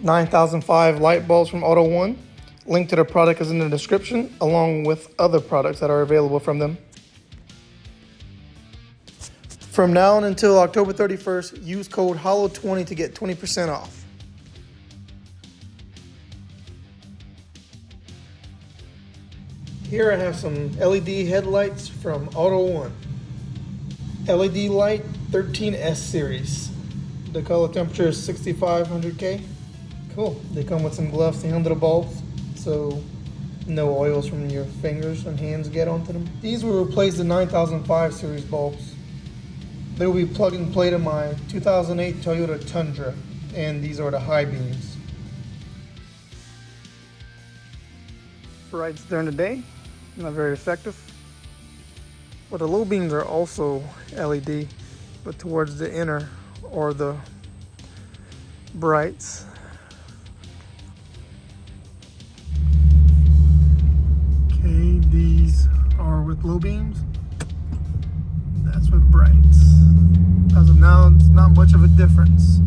9005 light bulbs from AutoOne. Link to the product is in the description, along with other products that are available from them. From now on until October 31st, use code HOLLOW20 to get 20% off. Here I have some LED headlights from AutoOne. LED light 13S series. The color temperature is 6500K. Cool. They come with some gloves to handle the bulbs, so no oils from your fingers and hands get onto them. These will replace the 9005 series bulbs. They will be plug and play to my 2008 Toyota Tundra, and these are the high beams. For rides during the day, not very effective. But the low beams are also LED, but towards the inner or the brights. Okay, these are with low beams. That's with brights. As of now, it's not much of a difference.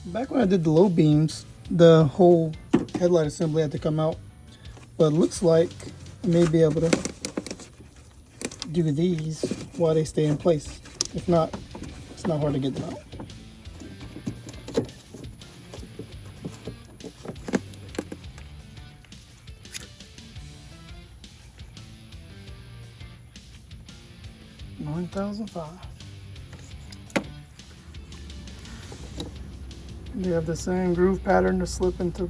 Back when I did the low beams, the whole headlight assembly had to come out, but it looks like I may be able to do these while they stay in place. If not, it's not hard to get them out. $9,005. They have the same groove pattern to slip into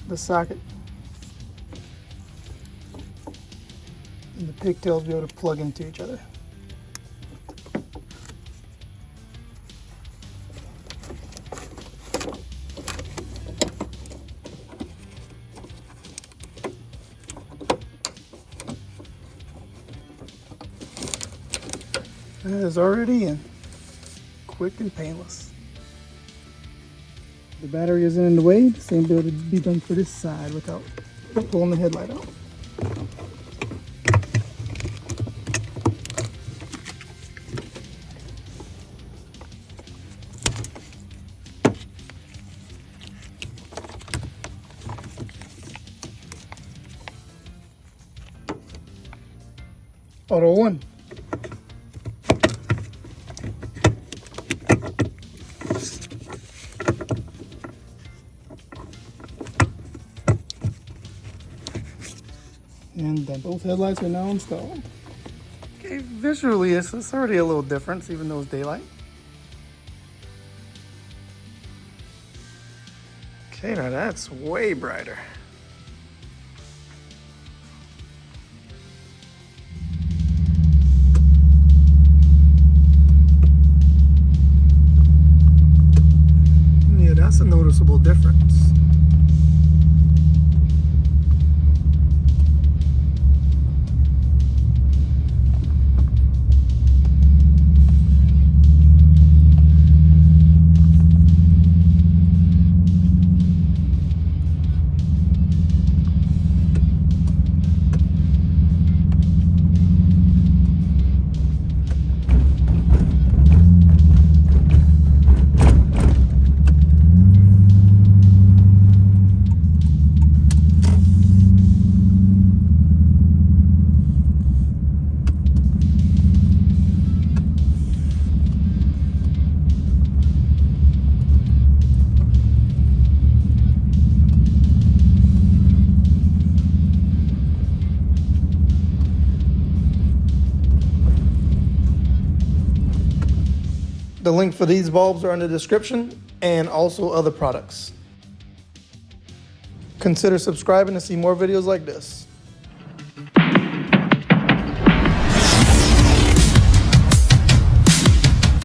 the socket. And the pigtails be able to plug into each other. That is already in. Quick and painless. The battery isn't in the way, the same able to be done for this side without pulling the headlight out. AutoOne. And then both headlights are now installed. Okay, visually it's already a little difference, even though it's daylight. Okay, now that's way brighter. Yeah, that's a noticeable difference. The link for these bulbs are in the description, and also other products. Consider subscribing to see more videos like this.